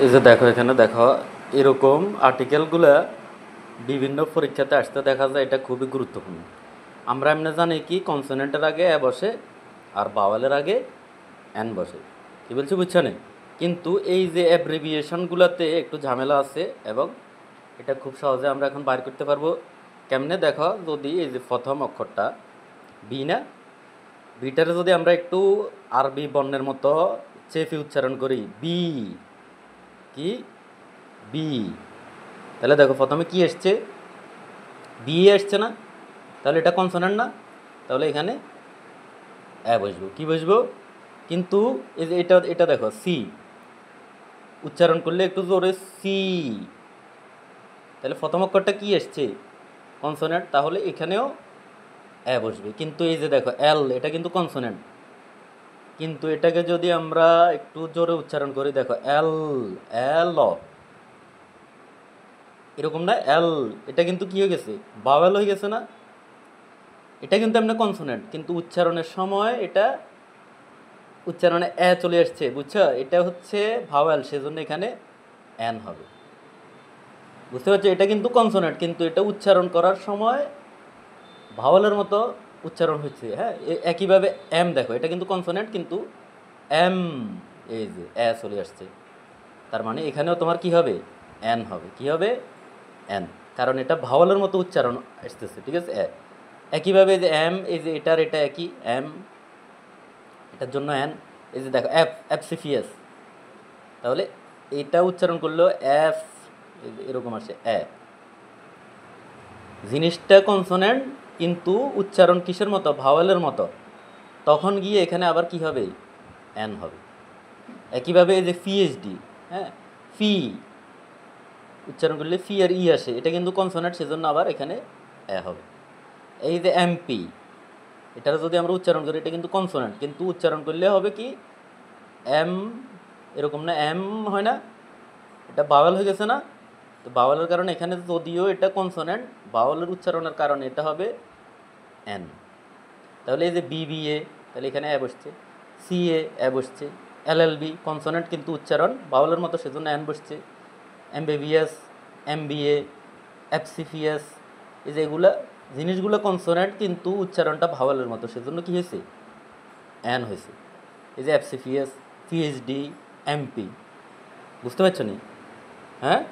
এই যে দেখো, এখানে দেখো, এরকম আর্টিকেলগুলা বিভিন্ন পরীক্ষাতে আসতে দেখা যায়। এটা খুবই গুরুত্বপূর্ণ। আমরা এমনি জানি কি কনসোনেন্টের আগে এ বসে আর বাওয়ালের আগে এন বসে। কি বলছি বুঝছো না? কিন্তু এই যে অ্যাব্রিভিয়েশনগুলোতে একটু ঝামেলা আছে, এবং এটা খুব সহজে আমরা এখন বাইর করতে পারবো। কেমনে দেখো, যদি এই যে প্রথম অক্ষরটা বি না, বিটারে যদি আমরা একটু আরবি বর্ণের মতো চেপে উচ্চারণ করি, বি, কি, বি, তাহলে দেখো প্রথমে কি এসছে, বি এসছে না? তাহলে এটা কনসোনেন্ট না? তাহলে এখানে এ বসবো, কি বসবো? কিন্তু এই যে এটা এটা দেখো, সি উচ্চারণ করলে একটু জোরে, সি, তাহলে প্রথম অক্ষরটা কি এসছে, কনসোনেন্ট, তাহলে এখানেও এ বসবে। কিন্তু এই যে দেখো এল, এটা কিন্তু কনসোনেন্ট, কিন্তু এটাকে যদি আমরা একটু জোরে উচ্চারণ করি, দেখো এল, এল, এরকম না, এল, এটা কিন্তু কি হয়ে গেছে, বাওয়েল হয়ে গেছে না? এটা কিন্তু এমনি কনসোনেন্ট, কিন্তু উচ্চারণের সময় এটা উচ্চারণে এ চলে আসছে, বুঝছো? এটা হচ্ছে ভাওয়েল, সেজন্য এখানে এন হবে। বুঝতে পারছো? এটা কিন্তু কনসোনেন্ট, কিন্তু এটা উচ্চারণ করার সময় ভাওয়েলের মতো উচ্চারণ হচ্ছে। হ্যাঁ, একইভাবে এম দেখো, এটা কিন্তু কনসোনেন্ট, কিন্তু এম, এই যে এ চলে আসছে, তার মানে এখানেও তোমার কি হবে, এন হবে। কি হবে? এন, কারণ এটা ভাওয়েলের মতো উচ্চারণ আসতেছে, ঠিক আছে? একইভাবে এই যে এম, এই যে এটার এটা একই এম, এটার জন্য এন। এই যে দেখো এফ, এফসিফিএস, তাহলে এটা উচ্চারণ করলেও এফ, এরকম আসে এ। জিনিসটা কনসোনেন্ট, কিন্তু উচ্চারণ কিসের মতো, ভাওয়েলের মতো, তখন গিয়ে এখানে আবার কি হবে, এন হবে। একইভাবে এই যে পিএইচডি, হ্যাঁ, ফি উচ্চারণ করলে ফি আর ই আসে, এটা কিন্তু কনসোনেন্ট, সেজন্য আবার এখানে এ হবে। এই যে এমপি, এটার যদি আমরা উচ্চারণ করি, এটা কিন্তু কনসোনেন্ট, কিন্তু উচ্চারণ করলে হবে কি, এম, এরকম না, এম হয় না, এটা বাওয়াল হয়ে গেছে না? তো বাওয়ালের কারণে এখানে যদিও এটা কনসোনেন্ট, বাওয়ালের উচ্চারণের কারণে এটা হবে এন। তাহলে এই যে বিবিএ, তাহলে এখানে এ বসছে, সিএ এ বসছে, এলএলবি কনসোনেন্ট কিন্তু উচ্চারণ বাওয়ালের মতো, সেজন্য এন বসছে। এমবিবিএস, এমবিএ, এফসিপিএস, এই যে এগুলা জিনিসগুলো কনসোনেন্ট, কিন্তু উচ্চারণটা ভাওয়ালের মতো, সেজন্য কি হয়েছে, এন হয়েছে। এই যে এফসিপিএস, পিএইচডি, এমপি, বুঝতে পারছো নি? হ্যাঁ।